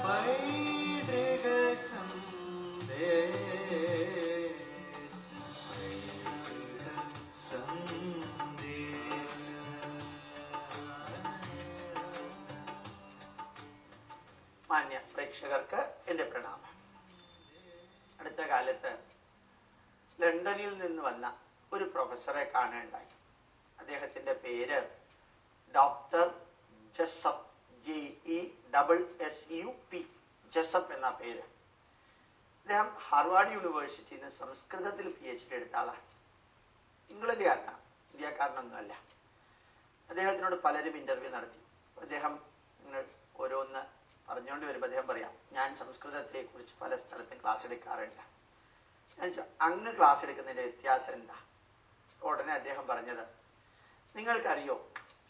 മാന്യ പ്രേക്ഷകർക്ക് എൻ്റെ പ്രണാമം. അടുത്ത കാലത്ത് ലണ്ടനിൽ നിന്ന് വന്ന ഒരു പ്രൊഫസറെ കാണുകയുണ്ടായി. അദ്ദേഹത്തിൻ്റെ പേര് ഡോക്ടർ ജെസപ്പ്, JESSUP, ജെസപ്പ് എന്ന പേര്. അദ്ദേഹം ഹാർവാർഡ് യൂണിവേഴ്സിറ്റിയിൽ നിന്ന് സംസ്കൃതത്തിൽ PhD എടുത്ത ആളാണ്. ഇംഗ്ലണ്ടുകാരനാണ്, ഇന്ത്യക്കാരനൊന്നുമല്ല. അദ്ദേഹത്തിനോട് പലരും ഇൻ്റർവ്യൂ നടത്തി. അദ്ദേഹം ഓരോന്ന് പറഞ്ഞുകൊണ്ട് വരുമ്പോൾ അദ്ദേഹം പറയാം, ഞാൻ സംസ്കൃതത്തെ കുറിച്ച് പല സ്ഥലത്തും ക്ലാസ് എടുക്കാറുണ്ട്. ഞാൻ അങ്ങ് ക്ലാസ് എടുക്കുന്നതിൻ്റെ വ്യത്യാസം എന്താ? ഉടനെ അദ്ദേഹം പറഞ്ഞത്, നിങ്ങൾക്കറിയോ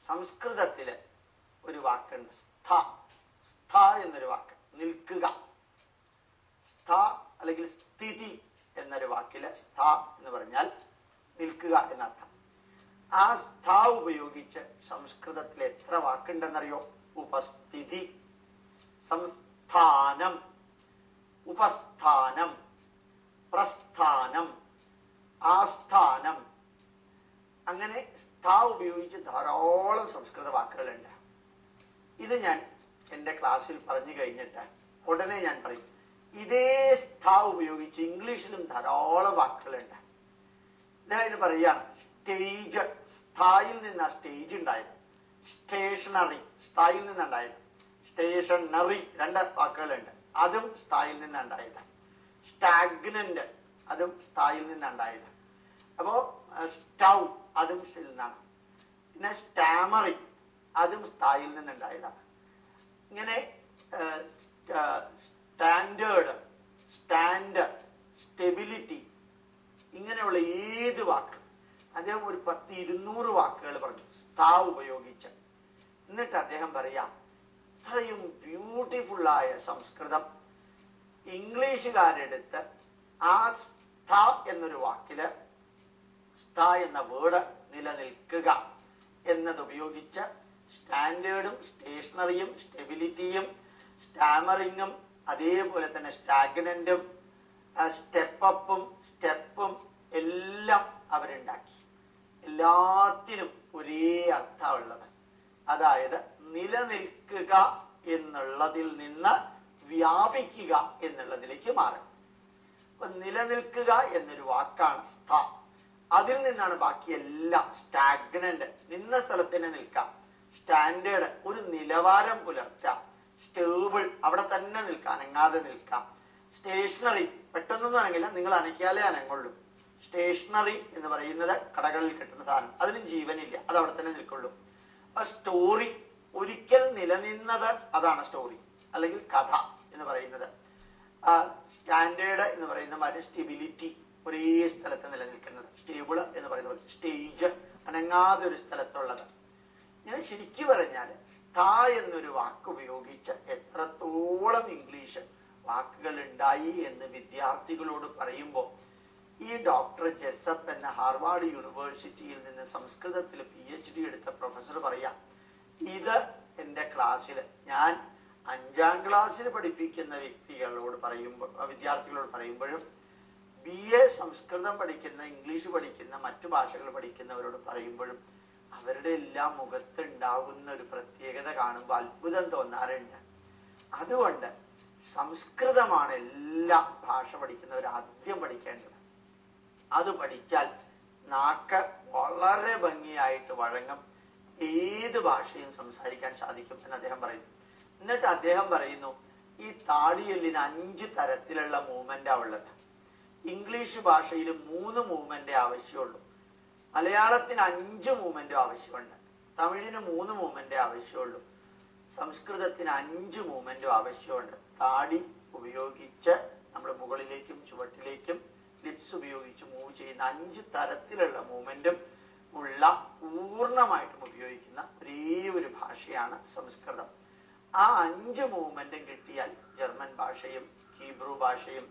സംസ്കൃതത്തിൽ ഒരു വാക്കുണ്ട്, സ്ഥ എന്നൊരു വാക്ക്, നിൽക്കുക. സ്ഥ അല്ലെങ്കിൽ സ്ഥിതി എന്നൊരു വാക്കില് സ്ഥ എന്ന് പറഞ്ഞാൽ നിൽക്കുക എന്നർത്ഥം. ആ സ്ഥ ഉപയോഗിച്ച് സംസ്കൃതത്തിൽ എത്ര വാക്കുണ്ടെന്നറിയോ? ഉപസ്ഥിതി, സംസ്ഥാനം, ഉപസ്ഥാനം, പ്രസ്ഥാനം, ആസ്ഥാനം, അങ്ങനെ സ്ഥ ഉപയോഗിച്ച് ധാരാളം സംസ്കൃത വാക്കുകളുണ്ട്. ഇത് ഞാൻ എൻ്റെ ക്ലാസ്സിൽ പറഞ്ഞു കഴിഞ്ഞിട്ട് ഉടനെ ഞാൻ പറയും, ഇതേ സ്ഥ ഉപയോഗിച്ച് ഇംഗ്ലീഷിലും ധാരാളം വാക്കുകളുണ്ട്. ഇദ്ദേഹം പറയുകയാണ്, സ്റ്റേജ്, സ്ഥായിൽ നിന്നാണ് സ്റ്റേജ് ഉണ്ടായത്. സ്റ്റേഷനറി, സ്ഥായിൽ നിന്നുണ്ടായത്. സ്റ്റേഷനറി, രണ്ട് വാക്കുകളുണ്ട്, അതും സ്ഥായിൽ നിന്നുണ്ടായത്. സ്റ്റാഗ്നന്റ്, അതും സ്ഥായിൽ നിന്നുണ്ടായത്. അപ്പോൾ സ്റ്റൗ, അതും സ്റ്റയിൽ നിന്നാണ്. പിന്നെ സ്റ്റാമറിങ്, അതും സ്ഥായിൽ നിന്നുണ്ടായതാണ്. ഇങ്ങനെ സ്റ്റാൻഡേർഡ്, സ്റ്റാൻഡ്, സ്റ്റെബിലിറ്റി, ഇങ്ങനെയുള്ള ഏത് വാക്ക് അദ്ദേഹം ഒരു 100-200 വാക്കുകൾ പറഞ്ഞു സ്ഥാ ഉപയോഗിച്ച്. എന്നിട്ട് അദ്ദേഹം പറയാം, ഇത്രയും ബ്യൂട്ടിഫുള്ളായ സംസ്കൃതം ഇംഗ്ലീഷുകാരെടുത്ത് ആ സ്ഥ എന്നൊരു വാക്കില്, സ്ഥ എന്ന വേർഡ് നിലനിൽക്കുക എന്നത് ഉപയോഗിച്ച് സ്റ്റാൻഡേർഡും സ്റ്റേഷനറിയും സ്റ്റെബിലിറ്റിയും സ്റ്റാമറിങ്ങും അതേപോലെ തന്നെ സ്റ്റാഗ്നന്റും സ്റ്റെപ്പും സ്റ്റെപ്പും എല്ലാം അവരുണ്ടാക്കി. എല്ലാത്തിനും ഒരേ അർത്ഥമുള്ളത്, അതായത് നിലനിൽക്കുക എന്നുള്ളതിൽ നിന്ന് വ്യാപിക്കുക എന്നുള്ളതിലേക്ക് മാറും. അപ്പൊ നിലനിൽക്കുക എന്നൊരു വാക്കാണ് സ്ഥ. അതിൽ നിന്നാണ് ബാക്കി എല്ലാം. സ്റ്റാഗ്നന്റ്, നിന്ന സ്ഥലത്ത് തന്നെ നിൽക്കാം. സ്റ്റാൻഡേർഡ്, ഒരു നിലവാരം പുലർത്താം. സ്റ്റേബിൾ, അവിടെ തന്നെ നിൽക്കാം, അനങ്ങാതെ നിൽക്കാം. സ്റ്റേഷനറി, പെട്ടെന്നൊന്നും അനങ്ങില്ല, നിങ്ങൾ അനക്കിയാലേ അനങ്ങുള്ളൂ. സ്റ്റേഷനറി എന്ന് പറയുന്നത് കടകളിൽ കിട്ടുന്ന സാധനം, അതിനും ജീവനില്ല, അത് അവിടെ തന്നെ നിൽക്കുള്ളൂ. സ്റ്റോറി, ഒരിക്കൽ നിലനിന്നത്, അതാണ് സ്റ്റോറി അല്ലെങ്കിൽ കഥ എന്ന് പറയുന്നത്. സ്റ്റാൻഡേർഡ് എന്ന് പറയുന്ന മാതിരി സ്റ്റെബിലിറ്റി, ഒരേ സ്ഥലത്ത് നിലനിൽക്കുന്നത്. സ്റ്റേബിൾ എന്ന് പറയുന്നത് സ്റ്റേജ്, അനങ്ങാതെ ഒരു സ്ഥലത്തുള്ളത്. ഞാൻ ശരിക്കും പറഞ്ഞാൽ സ്ഥ എന്നൊരു വാക്ക് ഉപയോഗിച്ച് എത്രത്തോളം ഇംഗ്ലീഷ് വാക്കുകൾ ഉണ്ടായി എന്ന് വിദ്യാർത്ഥികളോട് പറയുമ്പോൾ, ഈ ഡോക്ടർ ജെസപ്പ് എന്ന ഹാർവാർഡ് യൂണിവേഴ്സിറ്റിയിൽ നിന്ന് സംസ്കൃതത്തിൽ PhD എടുത്ത പ്രൊഫസർ പറയാം, ഇത് എൻ്റെ ക്ലാസ്സിൽ ഞാൻ 5ാം ക്ലാസ്സിൽ പഠിപ്പിക്കുന്ന വിദ്യാർത്ഥികളോട് പറയുമ്പോഴും BA സംസ്കൃതം പഠിക്കുന്ന, ഇംഗ്ലീഷ് പഠിക്കുന്ന, മറ്റു ഭാഷകൾ പഠിക്കുന്നവരോട് പറയുമ്പോഴും അവരുടെ എല്ലാം മുഖത്തുണ്ടാകുന്ന ഒരു പ്രത്യേകത കാണുമ്പോൾ അത്ഭുതം തോന്നാറുണ്ട്. അതുകൊണ്ട് സംസ്കൃതമാണ് എല്ലാ ഭാഷ പഠിക്കുന്നവർ ആദ്യം പഠിക്കേണ്ടത്. അത് പഠിച്ചാൽ നാക്ക് വളരെ ഭംഗിയായിട്ട് വഴങ്ങും, ഏത് ഭാഷയും സംസാരിക്കാൻ സാധിക്കും എന്ന് അദ്ദേഹം പറയുന്നു. എന്നിട്ട് അദ്ദേഹം പറയുന്നു, ഈ താടിയെല്ലിന് 5 തരത്തിലുള്ള മൂവ്മെന്റാണ് ഉള്ളത്. ഇംഗ്ലീഷ് ഭാഷയിൽ 3 മൂവ്മെന്റേ ആവശ്യമുള്ളൂ. മലയാളത്തിന് 5 മൂവ്മെന്റും ആവശ്യമുണ്ട്. തമിഴിന് 3 മൂവ്മെന്റേ ആവശ്യമുള്ളൂ. സംസ്കൃതത്തിന് 5 മൂവ്മെന്റും ആവശ്യമുണ്ട്. താടി ഉപയോഗിച്ച് നമ്മൾ മുകളിലേക്കും ചുവട്ടിലേക്കും, ലിപ്സ് ഉപയോഗിച്ച് മൂവ് ചെയ്യുന്ന 5 തരത്തിലുള്ള മൂവ്മെന്റും ഉള്ള, പൂർണ്ണമായിട്ടും ഉപയോഗിക്കുന്ന ഒരേ ഒരു ഭാഷയാണ് സംസ്കൃതം. ആ 5 മൂവ്മെന്റും കിട്ടിയാൽ ജർമ്മൻ ഭാഷയും ഹീബ്രു ഭാഷയും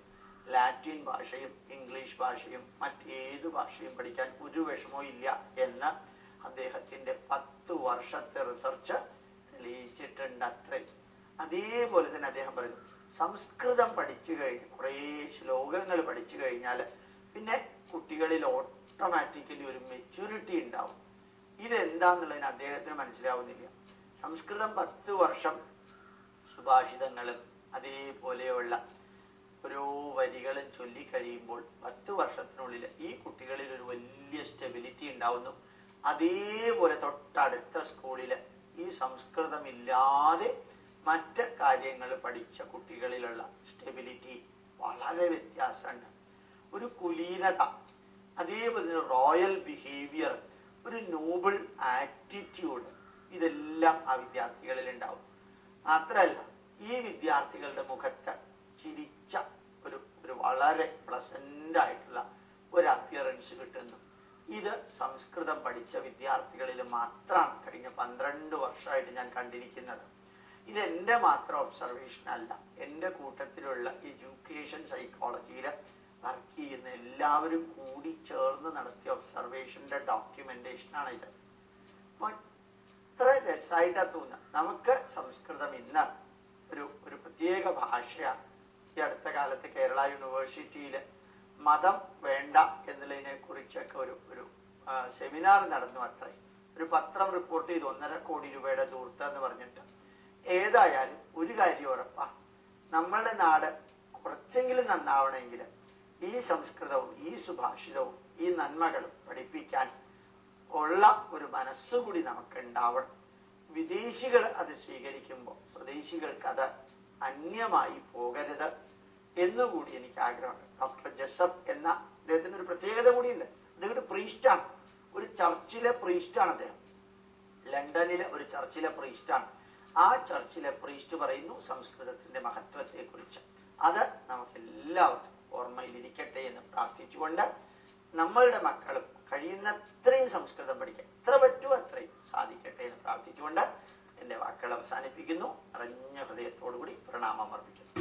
ലാറ്റിൻ ഭാഷയും ഇംഗ്ലീഷ് ഭാഷയും മറ്റേത് ഭാഷയും പഠിക്കാൻ ഒരു വിഷമവും ഇല്ല എന്ന് അദ്ദേഹത്തിന്റെ 10 വർഷത്തെ റിസർച്ച് തെളിയിച്ചിട്ടുണ്ട്. അത്രയും അതേപോലെ തന്നെ അദ്ദേഹം പറയുന്നു, സംസ്കൃതം പഠിച്ചു കഴിഞ്ഞ് കുറേ ശ്ലോകങ്ങൾ പഠിച്ചു കഴിഞ്ഞാൽ പിന്നെ കുട്ടികളിൽ ഓട്ടോമാറ്റിക്കലി ഒരു മെച്യൂരിറ്റി ഉണ്ടാവും. ഇതെന്താന്നുള്ളതിന് അദ്ദേഹത്തിന് മനസ്സിലാവുന്നില്ല. സംസ്കൃതം 10 വർഷം സുഭാഷിതങ്ങളും അതേപോലെയുള്ള ഓരോ വരികളും ചൊല്ലിക്കഴിയുമ്പോൾ 10 വർഷത്തിനുള്ളിൽ ഈ കുട്ടികളിൽ ഒരു വലിയ സ്റ്റെബിലിറ്റി ഉണ്ടാവുന്നു. അതേപോലെ തൊട്ടടുത്ത സ്കൂളിൽ ഈ സംസ്കൃതമില്ലാതെ മറ്റ് കാര്യങ്ങൾ പഠിച്ച കുട്ടികളിലുള്ള സ്റ്റെബിലിറ്റി വളരെ വ്യത്യാസമുണ്ട്. ഒരു കുലീനത, അതേപോലെ റോയൽ ബിഹേവിയർ, ഒരു നോബിൾ ആറ്റിറ്റ്യൂഡ്, ഇതെല്ലാം ആ വിദ്യാർത്ഥികളിൽ ഉണ്ടാവും. മാത്രമല്ല ഈ വിദ്യാർത്ഥികളുടെ മുഖത്ത് ചിരിച്ച ഒരു വളരെ പ്ലസന്റ് ആയിട്ടുള്ള ഒരു അപ്പിയറൻസ് കിട്ടുന്നു. ഇത് സംസ്കൃതം പഠിച്ച വിദ്യാർത്ഥികളിൽ മാത്രമാണ് കഴിഞ്ഞ 12 വർഷമായിട്ട് ഞാൻ കണ്ടിരിക്കുന്നത്. ഇത് എൻ്റെ മാത്രം ഒബ്സർവേഷൻ അല്ല, എൻ്റെ കൂട്ടത്തിലുള്ള എഡ്യൂക്കേഷൻ സൈക്കോളജിയിൽ വർക്ക് ചെയ്യുന്ന എല്ലാവരും കൂടി ചേർന്ന് നടത്തിയ ഒബ്സർവേഷൻ്റെ ഡോക്യുമെന്റേഷനാണ് ഇത്. അപ്പോൾ ഇത്ര രസമായിട്ടാണ് തോന്നുക. നമുക്ക് സംസ്കൃതം ഇന്ന് ഒരു പ്രത്യേക ഭാഷയാണ്. ഈ അടുത്ത കാലത്ത് കേരള യൂണിവേഴ്സിറ്റിയിൽ മതം വേണ്ട എന്നുള്ളതിനെ കുറിച്ചൊക്കെ ഒരു സെമിനാർ നടന്നു. അത്രേ ഒരു പത്രം റിപ്പോർട്ട് ചെയ്തു, 1.5 കോടി രൂപയുടെ ധൂർത്ത് എന്ന് പറഞ്ഞിട്ട്. ഏതായാലും ഒരു കാര്യം ഉറപ്പാ, നമ്മളുടെ നാട് കുറച്ചെങ്കിലും നന്നാവണമെങ്കിൽ ഈ സംസ്കൃതവും ഈ സുഭാഷിതവും ഈ നന്മകളും പഠിപ്പിക്കാൻ ഉള്ള ഒരു മനസ്സുകൂടി നമുക്ക് ഉണ്ടാവണം. വിദേശികൾ അത് സ്വീകരിക്കുമ്പോൾ സ്വദേശികൾക്ക് അത് അന്യമായി പോകരുത് എന്നുകൂടി എനിക്ക് ആഗ്രഹമുണ്ട്. ഡോക്ടർ ജസഫ് എന്ന അദ്ദേഹത്തിന് ഒരു പ്രത്യേകത കൂടിയുണ്ട്. അദ്ദേഹം ഒരു പ്രീസ്റ്റാണ്, ഒരു ചർച്ചിലെ പ്രീസ്റ്റാണ് അദ്ദേഹം. ലണ്ടനിലെ ഒരു ചർച്ചിലെ പ്രീസ്റ്റാണ്. ആ ചർച്ചിലെ പ്രീസ്റ്റ് പറയുന്നു സംസ്കൃതത്തിന്റെ മഹത്വത്തെ കുറിച്ച്. അത് നമുക്ക് എല്ലാവർക്കും ഓർമ്മയിലിരിക്കട്ടെ എന്ന് പ്രാർത്ഥിച്ചുകൊണ്ട് നമ്മളുടെ മക്കളും കഴിയുന്നത്രയും സംസ്കൃതം പഠിക്കാൻ എത്ര പറ്റുമോ അത്രയും സാധിക്കട്ടെ എന്ന് പ്രാർത്ഥിച്ചുകൊണ്ട് എൻ്റെ വാക്കുകൾ അവസാനിപ്പിക്കുന്നു. നിറഞ്ഞ ഹൃദയത്തോടുകൂടി പ്രണാമം അർപ്പിക്കുന്നു.